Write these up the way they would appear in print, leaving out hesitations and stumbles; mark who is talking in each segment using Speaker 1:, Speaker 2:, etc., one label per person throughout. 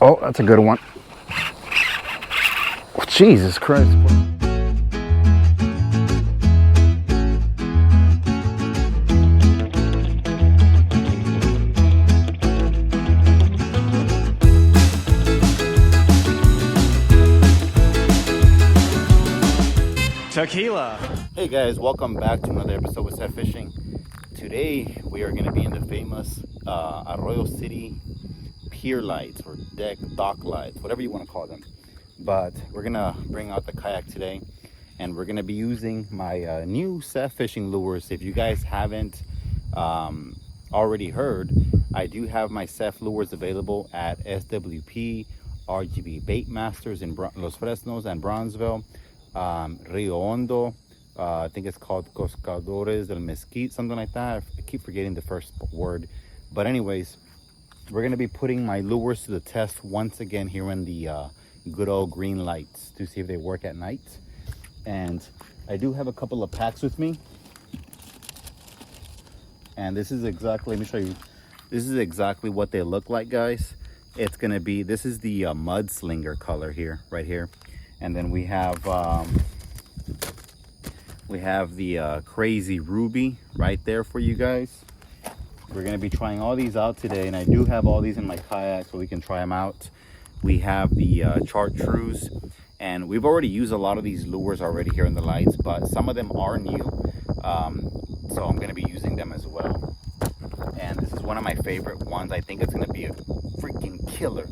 Speaker 1: Oh, that's a good one. Oh, Jesus Christ.
Speaker 2: Tequila.
Speaker 1: Hey guys, welcome back to another episode with Seth Fishing. Today we are going to be in the famous Arroyo City pier lights or dock lights, whatever you want to call them. But we're going to bring out the kayak today, and we're going to be using my new Seth Fishing lures. If you guys haven't already heard, I do have my Seth lures available at SWP, RGB BAITMASTERS in Los FRESNOS and Brownsville. Rio Hondo, I think it's called CAZADORES del MESQUITE, something like that. I keep forgetting the first word. But anyways, we're going to be putting my lures to the test once again here in the good old green lights to see if they work at night. And I do have a couple of packs with me. And this is exactly, let me show you. This is exactly what they look like, guys. It's going to be, this is the mudslinger color here, right here. And then we have the crazy ruby right there for you guys. We're going to be trying all these out today, and I do have all these in my kayak so we can try them out. We have the chartreuse, and we've already used a lot of these lures already here in the lights, but some of them are new, so I'm going to be using them as well. And this is one of my favorite ones. I think it's going to be a freaking killer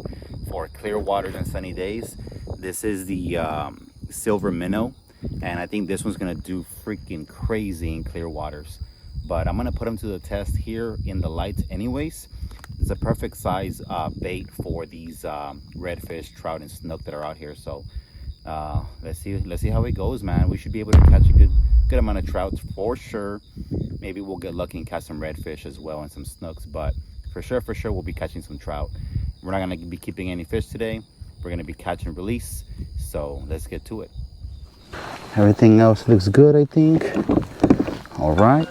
Speaker 1: for clear waters and sunny days. This is the silver minnow, and I think this one's gonna do freaking crazy in clear waters. But I'm gonna put them to the test here in the lights anyways. It's a perfect size bait for these redfish, trout, and snook that are out here. So let's see how it goes, man. We should be able to catch a good amount of trouts for sure. Maybe we'll get lucky and catch some redfish as well and some snooks, but for sure we'll be catching some trout. We're not gonna be keeping any fish today. We're going to be catch and release, so let's get to it. Everything else looks good, I think. All right.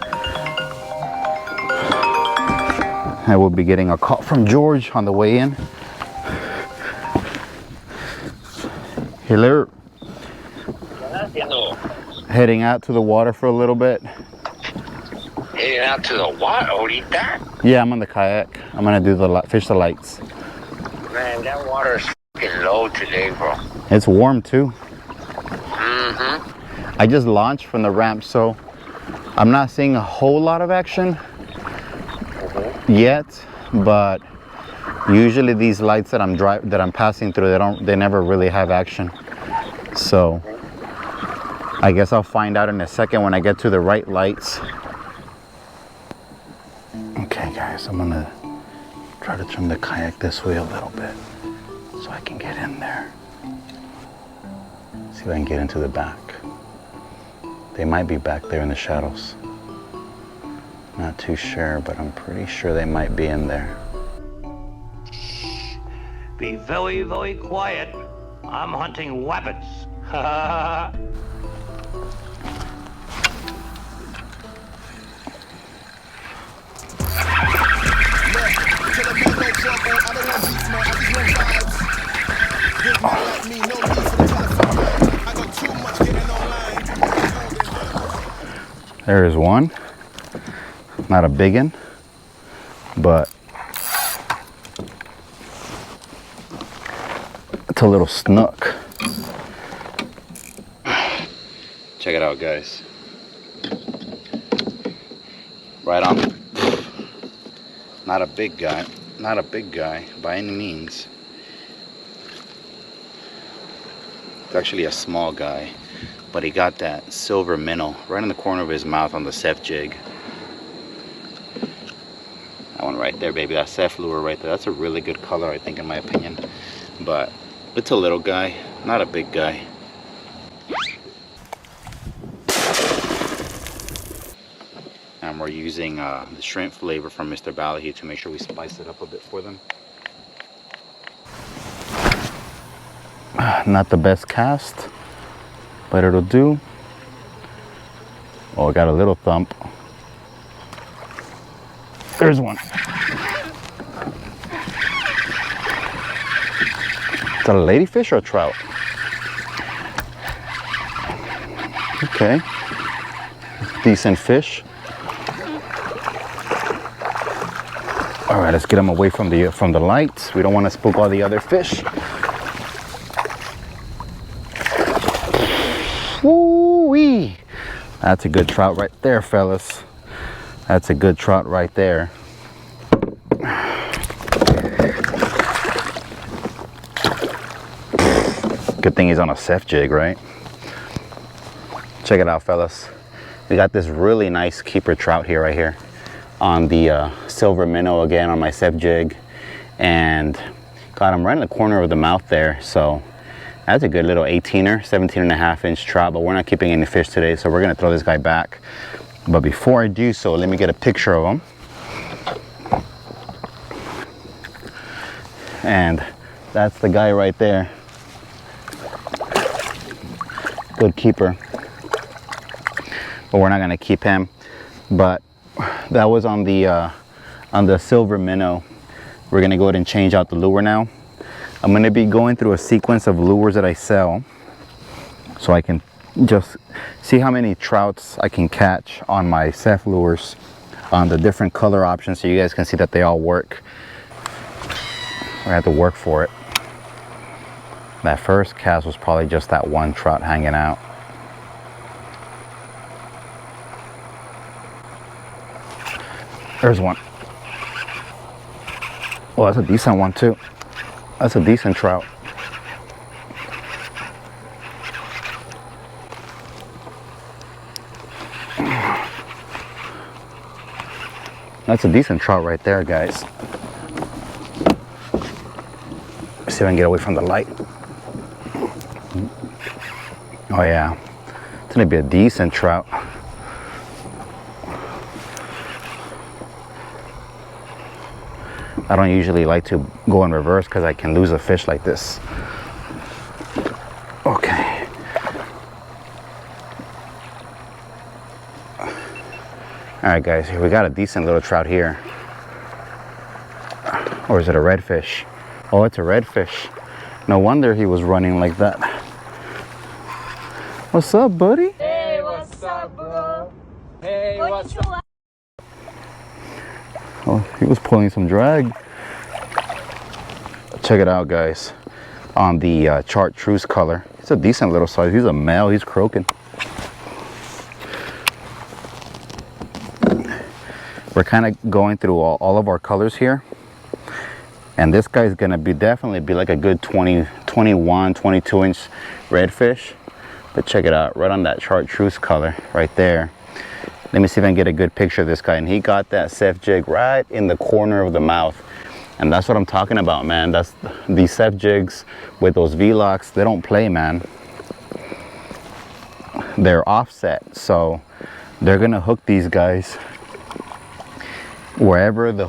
Speaker 1: I will be getting a call from George on the way in. Hello. Heading out to the water for a little bit.
Speaker 3: Heading out to the water? Ahorita?
Speaker 1: Yeah, I'm on the kayak. I'm going to do fish the lights.
Speaker 3: Man, that water is low today, bro.
Speaker 1: It's warm too.
Speaker 3: Mm-hmm.
Speaker 1: I just launched from the ramp, so I'm not seeing a whole lot of action yet, but usually these lights that I'm passing through, they never really have action. So I guess I'll find out in a second when I get to the right lights. Okay guys, I'm gonna try to turn the kayak this way a little bit so I can get in there. See if I can get into the back. They might be back there in the shadows. Not too sure, but I'm pretty sure they might be in there.
Speaker 4: Be very, very quiet. I'm hunting rabbits.
Speaker 1: There is one. Not a big one, but it's a little snook. Check it out, guys. Right on. Not a big guy. Not a big guy by any means. It's actually a small guy, but he got that silver minnow right in the corner of his mouth on the Seth jig. That one right there, baby. That Seth lure right there. That's a really good color, I think, in my opinion. But it's a little guy, not a big guy. And we're using the shrimp flavor from Mr. Balahi to make sure we spice it up a bit for them. Not the best cast, but it'll do. Oh, I got a little thump. There's one. Is that a ladyfish or a trout? Okay. Decent fish. All right, let's get them away from the lights. We don't want to spook all the other fish. Woo-wee! That's a good trout right there, fellas. That's a good trout right there. Good thing he's on a Seth jig, right? Check it out, fellas. We got this really nice keeper trout here, right here, on the silver minnow again on my Seth jig, and got him right in the corner of the mouth there. So that's a good little 18er, 17.5-inch trout, but we're not keeping any fish today, so we're gonna throw this guy back. But before I do so, let me get a picture of him. And that's the guy right there. Good keeper. But we're not gonna keep him. But that was on the silver minnow. We're gonna go ahead and change out the lure now. I'm gonna be going through a sequence of lures that I sell, so I can just see how many trouts I can catch on my Seth lures on the different color options, so you guys can see that they all work. I have to work for it. That first cast was probably just that one trout hanging out. There's one. Oh, that's a decent one too. That's a decent trout. That's a decent trout right there, guys. Let's see if I can get away from the light. Oh yeah, it's gonna be a decent trout. I don't usually like to go in reverse because I can lose a fish like this. Okay. All right, guys, here we got a decent little trout here. Or is it a redfish? Oh, it's a redfish. No wonder he was running like that. What's up, buddy?
Speaker 2: Hey, what's up, bro? Hey, what's up?
Speaker 1: Oh, he was pulling some drag. Check it out, guys. On the chartreuse color. It's a decent little size. He's a male. He's croaking. We're kind of going through all of our colors here. And this guy's going to definitely be like a good 20, 21, 22-inch redfish. But check it out. Right on that chartreuse color right there. Let me see if I can get a good picture of this guy. And he got that Seth jig right in the corner of the mouth. And that's what I'm talking about, man. That's these Seth jigs with those V-locks. They don't play, man. They're offset, so they're gonna hook these guys wherever it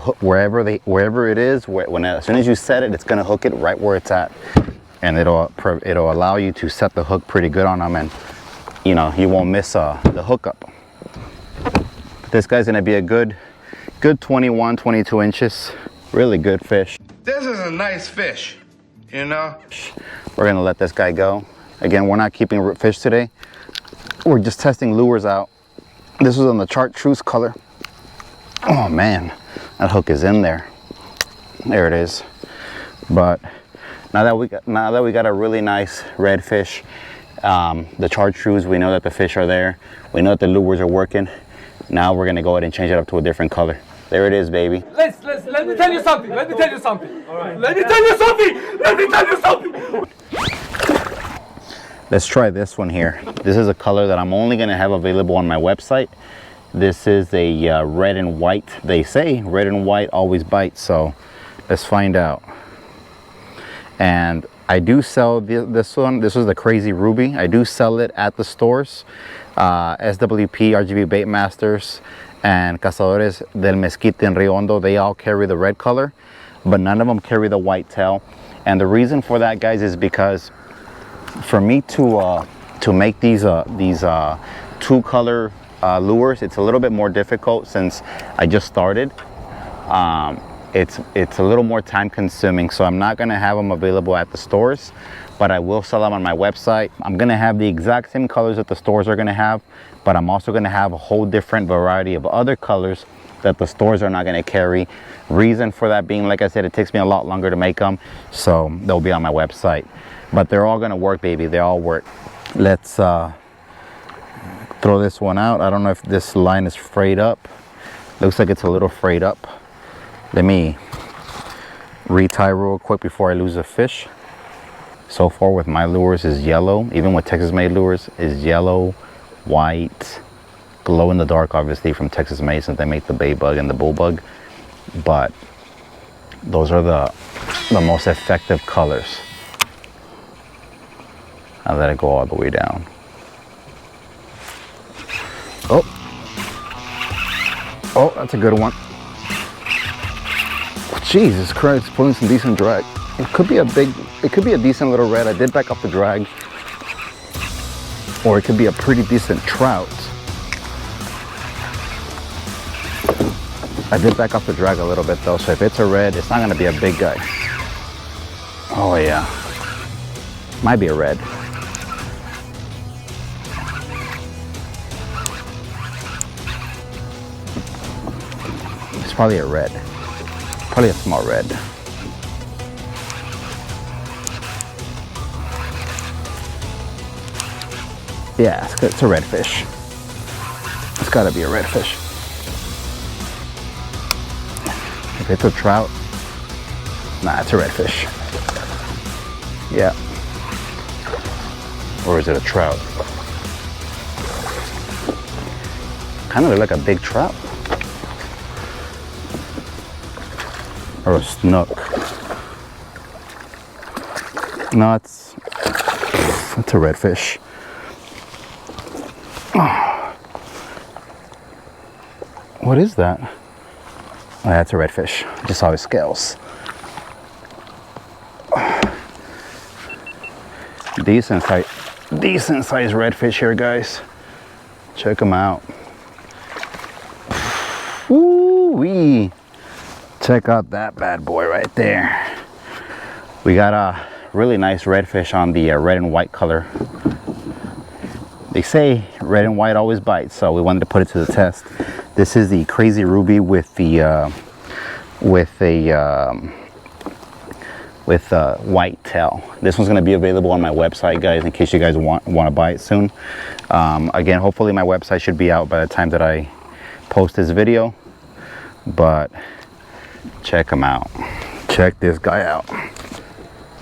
Speaker 1: is. As soon as you set it, it's gonna hook it right where it's at, and it'll allow you to set the hook pretty good on them, and you know you won't miss the hookup. This guy's gonna be a good 21, 22 inches. Really good fish.
Speaker 5: This is a nice fish, you know?
Speaker 1: We're gonna let this guy go. Again, we're not keeping fish today. We're just testing lures out. This was on the chartreuse color. Oh man, that hook is in there. There it is. But now that we got a really nice redfish, the chartreuse, we know that the fish are there. We know that the lures are working. Now we're gonna go ahead and change it up to a different color. There it is, baby.
Speaker 6: Let me tell you something. Let me tell you something. All right. Let me tell you something. Let me tell you something.
Speaker 1: Let's try this one here. This is a color that I'm only gonna have available on my website. This is a red and white. They say red and white always bite, so let's find out. And I do sell this one. This is the Crazy Ruby. I do sell it at the stores. SWP, RGB BAITMASTERS, and CAZADORES del MESQUITE in Arroyo Hondo, they all carry the red color, but none of them carry the white tail. And the reason for that, guys, is because for me to make these two color lures, it's a little bit more difficult since I just started. it's a little more time consuming, so I'm not gonna have them available at the stores, but I will sell them on my website. I'm gonna have the exact same colors that the stores are gonna have, but I'm also gonna have a whole different variety of other colors that the stores are not gonna carry. Reason for that being, like I said, it takes me a lot longer to make them, so they'll be on my website. But they're all gonna work, baby, they all work. Let's throw this one out. I don't know if this line is frayed up. Looks like it's a little frayed up. Let me retie real quick before I lose a fish. So far with my lures is yellow, even with Texas made lures, is yellow, white, glow in the dark, obviously from Texas made, since they make the bay bug and the bull bug. But those are the most effective colors. I'll let it go all the way down. Oh, that's a good one. Jesus Christ, pulling some decent drag. It could be a decent little red. I did back up the drag. Or it could be a pretty decent trout. I did back up the drag a little bit though, so if it's a red, it's not gonna be a big guy. Oh yeah, might be a red. It's probably a red, probably a small red. Yeah, it's a redfish. It's gotta be a redfish. If it's a trout, nah, it's a redfish. Yeah. Or is it a trout? Kind of look like a big trout. Or a snook. No, it's a redfish. Oh. What is that? Oh, that's a redfish. I just saw his scales. Decent size redfish here, guys. Check them out. Woo-wee. Check out that bad boy right there. We got a really nice redfish on the red and white color. They say red and white always bites, so we wanted to put it to the test. This is the crazy ruby with the white tail. This one's going to be available on my website, guys, in case you guys want to buy it soon. Again, hopefully my website should be out by the time that I post this video, but check them out. Check this guy out.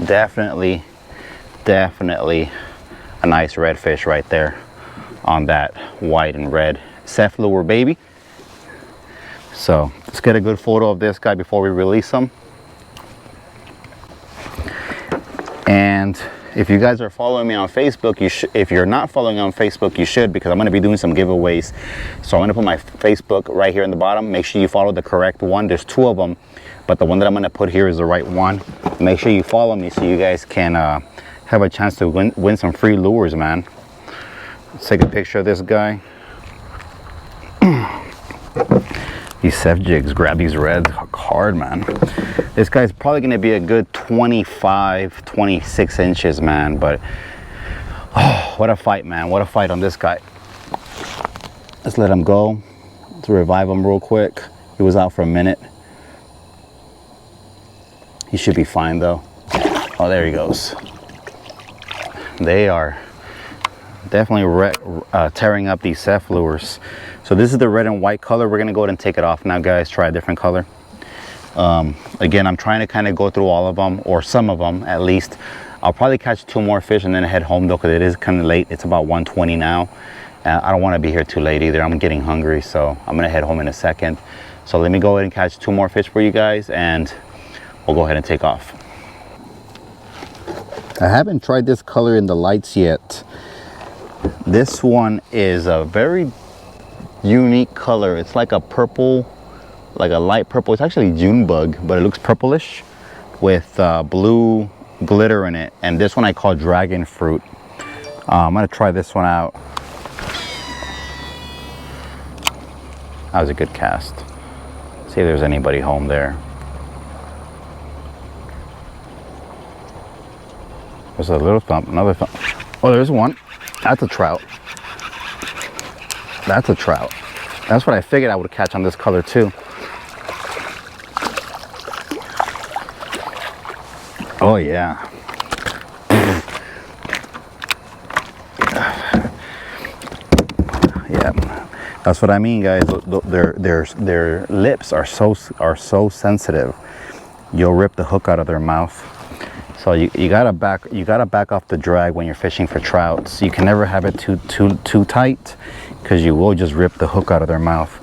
Speaker 1: Definitely a nice redfish right there on that white and red cephalure, baby. So let's get a good photo of this guy before we release him. And if you guys are following me on Facebook, if you're not following me on Facebook, you should, because I'm going to be doing some giveaways. So I'm going to put my Facebook right here in the bottom. Make sure you follow the correct one. There's 2 of them, but the one that I'm going to put here is the right one. Make sure you follow me so you guys can have a chance to win some free lures, man. Let's take a picture of this guy. These Seth jigs grab these reds hard, man. This guy's probably going to be a good 25, 26 inches, man. But oh, what a fight, man. What a fight on this guy. Let's let him go. Let's revive him real quick. He was out for a minute. He should be fine though. Oh, there he goes. They are definitely tearing up these cephalures. So this is the red and white color. We're gonna go ahead and take it off now, guys. Try a different color. Again, I'm trying to kind of go through all of them, or some of them at least. I'll probably catch 2 more fish and then head home though, because it is kind of late. It's about 1:20 now. I don't want to be here too late either. I'm getting hungry, so I'm gonna head home in a second. So let me go ahead and catch 2 more fish for you guys, and we'll go ahead and take off. I haven't tried this color in the lights yet. This one is a very unique color. It's like a purple, like a light purple. It's actually June bug, but it looks purplish with blue glitter in it. And this one I call dragon fruit. I'm gonna try this one out. That was a good cast. See if there's anybody home there. There's a little thump, another thump. Oh, there's one. That's a trout. That's a trout. That's what I figured I would catch on this color too. Oh yeah. Yeah, that's what I mean, guys. Their lips are so sensitive. You'll rip the hook out of their mouth. So you gotta back off the drag when you're fishing for trout. So you can never have it too tight, because you will just rip the hook out of their mouth.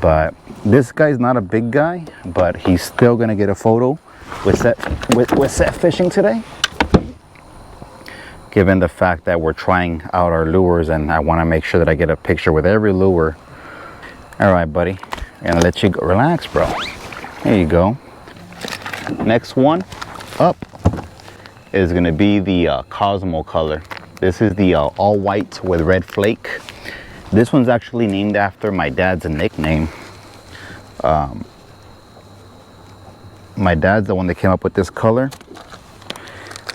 Speaker 1: But this guy's not a big guy, but he's still gonna get a photo with set fishing today, given the fact that we're trying out our lures, and I want to make sure that I get a picture with every lure. All right, buddy, I'm gonna let you go. Relax, bro. There you go. Next one up is gonna be the Cosmo color. This is the all white with red flake. This one's actually named after my dad's nickname. My dad's the one that came up with this color.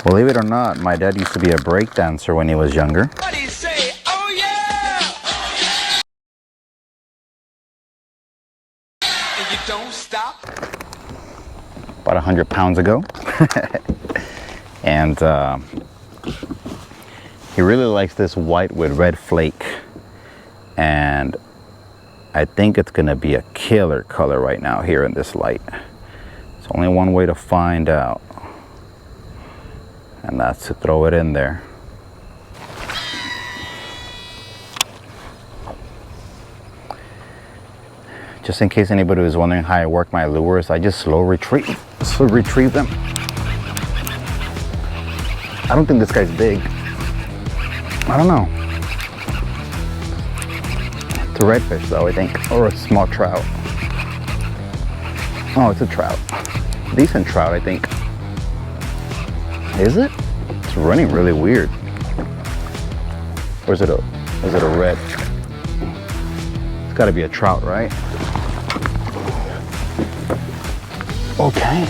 Speaker 1: Believe it or not, my dad used to be a break dancer when he was younger.
Speaker 2: What do you say? Oh yeah! And you don't stop.
Speaker 1: About 100 pounds ago. And he really likes this white with red flake. And I think it's gonna be a killer color right now here in this light. It's only one way to find out, and that's to throw it in there. Just in case anybody was wondering how I work my lures, I just slow retrieve them. I don't think this guy's big. I don't know. It's a redfish though, I think, or a small trout. Oh, it's a trout. Decent trout, I think. Is it? It's running really weird. Or is it a red? It's gotta be a trout, right? Okay.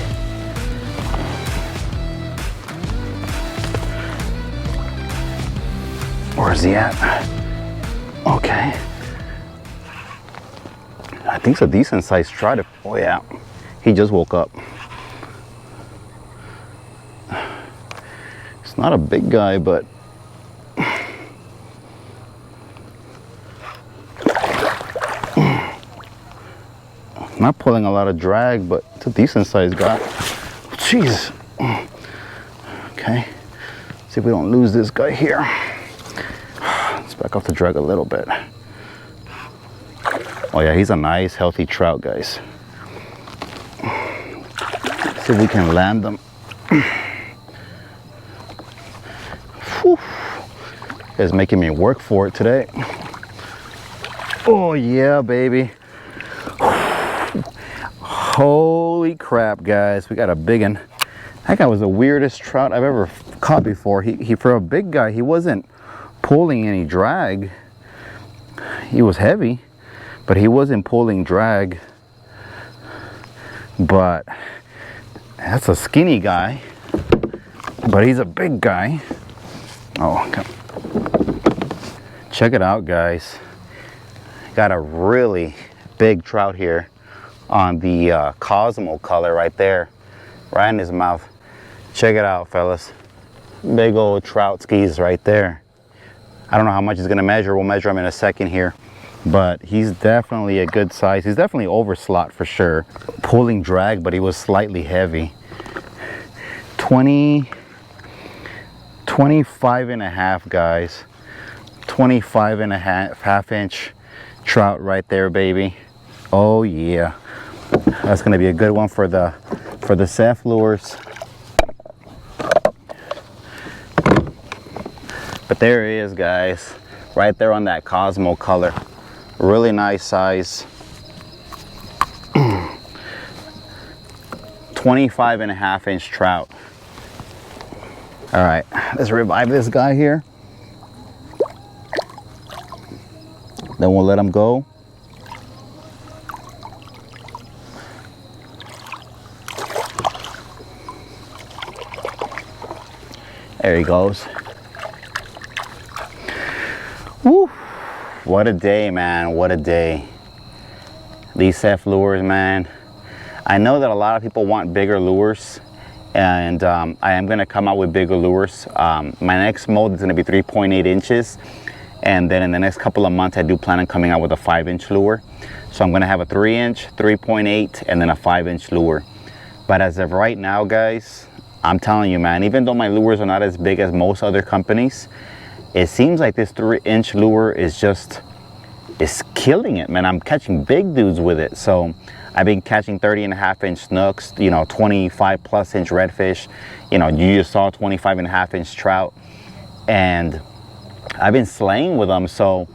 Speaker 1: Where's he at? Okay. I think it's a decent sized trout. Oh yeah. He just woke up. It's not a big guy, but not pulling a lot of drag, but it's a decent sized guy. Jeez. Okay. See if we don't lose this guy here. Let's back off the drag a little bit. Oh yeah, he's a nice healthy trout, guys. See if we can land them. Whew. It's making me work for it today. Oh yeah, baby. Holy crap, guys, we got a big one. That guy was the weirdest trout I've ever caught before. He for a big guy, he wasn't pulling any drag. He was heavy, but he wasn't pulling drag. But that's a skinny guy, but he's a big guy. Oh, okay. Check it out, guys. Got a really big trout here on the Cosmo color right there, right in his mouth. Check it out, fellas. Big old trout skis right there. I don't know how much he's gonna measure. We'll measure him in a second here. But he's definitely a good size. He's definitely over slot for sure. Pulling drag, but he was slightly heavy. 25 and a half, guys. 25 and a half inch trout right there, baby. Oh yeah. That's gonna be a good one for the Ceph lures. But there he is, guys. Right there on that Cosmo color. Really nice size. 25 and a half inch trout. All right, let's revive this guy here. Then we'll let him go. There he goes. Woo! What a day, man. What a day. These F lures, man. I know that a lot of people want bigger lures, and I am going to come out with bigger lures. My next mold is going to be 3.8 inches, and then in the next couple of months I do plan on coming out with a 5-inch lure. So I'm going to have a 3-inch, 3.8, and then a 5-inch lure. But as of right now, guys, I'm telling you, man, even though my lures are not as big as most other companies, it seems like this 3-inch lure is killing it, man. I'm catching big dudes with it. So I've been catching 30.5-inch Snooks, you know, 25+ inch Redfish. You know, you just saw 25.5-inch Trout. And I've been slaying with them. So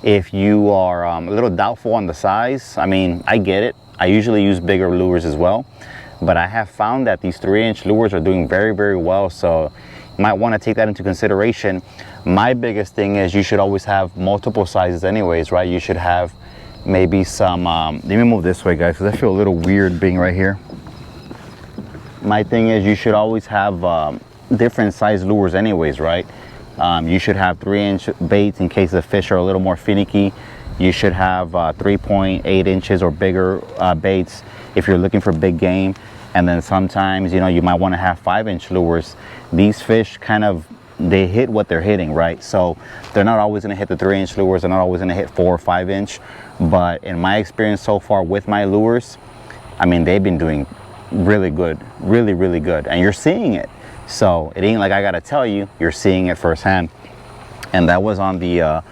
Speaker 1: if you are a little doubtful on the size, I mean, I get it. I usually use bigger lures as well. But I have found that these 3-inch lures are doing very, very well. So you might want to take that into consideration. My biggest thing is you should always have multiple sizes anyways, right? You should have maybe some, let me move this way, guys, because I feel a little weird being right here. My thing is you should always have different size lures anyways, right? You should have 3-inch baits in case the fish are a little more finicky. You should have 3.8 inches or bigger baits if you're looking for big game. And then sometimes, you know, you might want to have 5-inch lures. These fish kind of, they hit what they're hitting, right? So they're not always going to hit the 3-inch lures. They're not always going to hit 4 or 5-inch. But in my experience so far with my lures, I mean, they've been doing really good, really, really good. And you're seeing it. So it ain't like I got to tell you, you're seeing it firsthand. And that was on the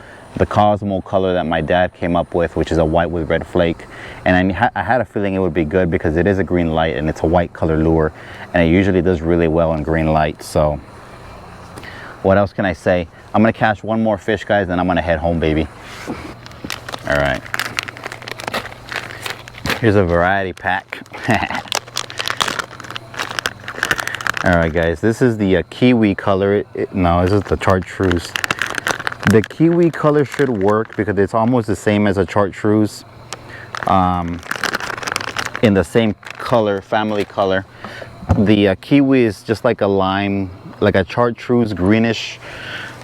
Speaker 1: Cosmo color that my dad came up with, which is a white with red flake. And I had a feeling it would be good because it is a green light and it's a white color lure. And it usually does really well in green light. So what else can I say? I'm going to catch one more fish, guys, then I'm going to head home, baby. All right. Here's a variety pack. All right, guys, this is the kiwi color. No, this is the chartreuse. The kiwi color should work because it's almost the same as a chartreuse, in the same color, family color. The kiwi is just like a lime, like a chartreuse greenish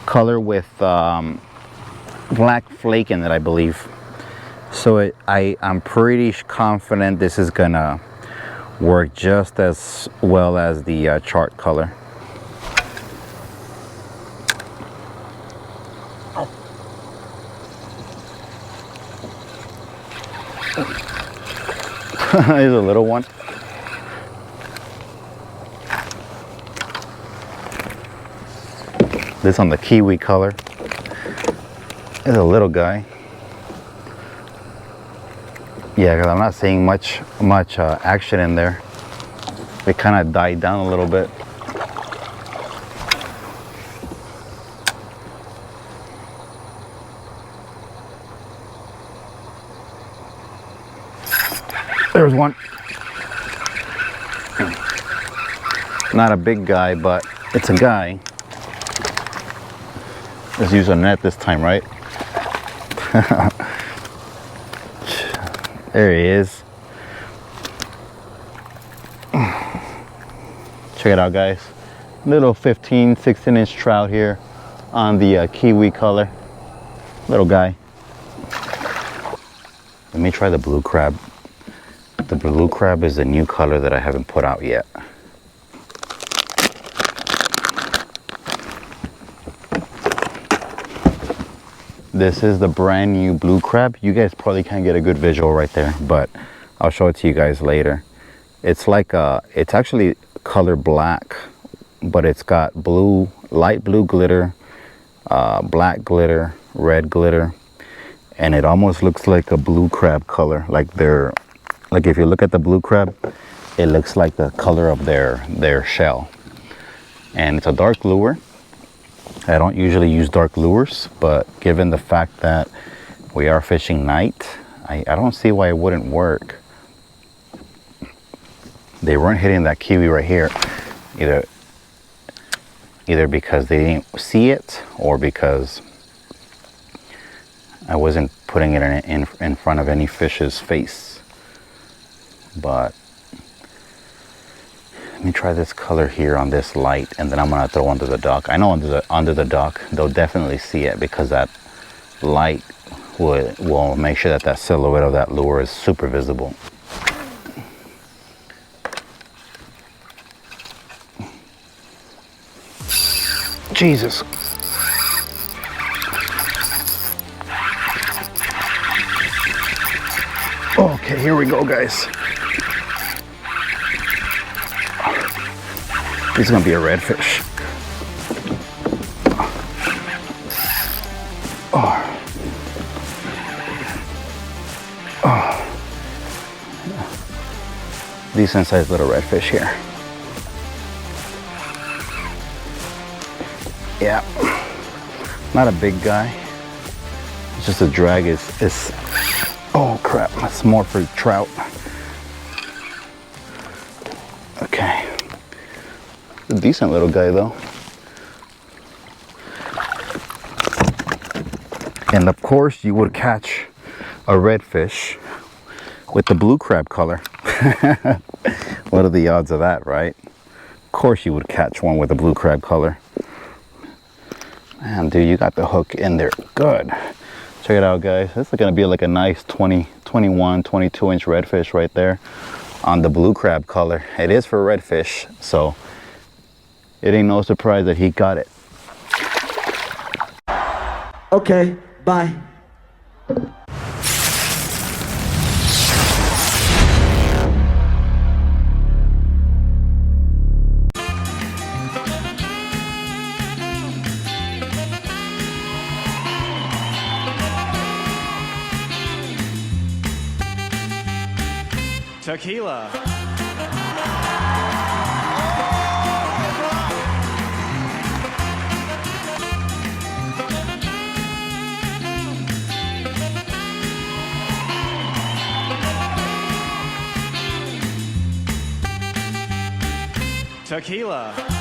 Speaker 1: color with black flake in it, I believe. So I'm pretty confident this is gonna work just as well as the chart color. Here's a little one. This on the kiwi color. There's a little guy. Yeah, because I'm not seeing much action in there. It kind of died down a little bit. There's one. Not a big guy, but it's a guy. Let's use a net this time, right? There he is. Check it out, guys. Little 15, 16-inch trout here on the kiwi color. Little guy. Let me try the blue crab. The blue crab is the new color that I haven't put out yet. This is the brand new blue crab. You guys probably can't get a good visual right there, but I'll show it to you guys later. It's like it's actually color black, but it's got blue, light blue glitter, black glitter, red glitter, and it almost looks like a blue crab color. Like if you look at the blue crab, it looks like the color of their shell. And it's a dark lure. I don't usually use dark lures, but given the fact that we are fishing night, I don't see why it wouldn't work. They weren't hitting that kiwi right here, either because they didn't see it or because I wasn't putting it in front of any fish's face. But Let me try this color here on this light, and then I'm gonna throw under the dock. I know under the dock they'll definitely see it because that light will make sure that that silhouette of that lure is super visible. Jesus. Okay, here we go, guys. This is gonna be a redfish. Oh. Oh. Decent sized little redfish here. Yeah, not a big guy. It's just a drag is oh crap, that's more for trout. Okay, a decent little guy though. And of course you would catch a redfish with the blue crab color. What are the odds of that, right? Of course you would catch one with a blue crab color. Man, dude, you got the hook in there good. Check it out, guys. This is gonna be like a nice 20, 21, 22 inch redfish right there on the blue crab color. It is for redfish, so it ain't no surprise that he got it.
Speaker 7: Okay, bye.
Speaker 8: Tequila. Tequila.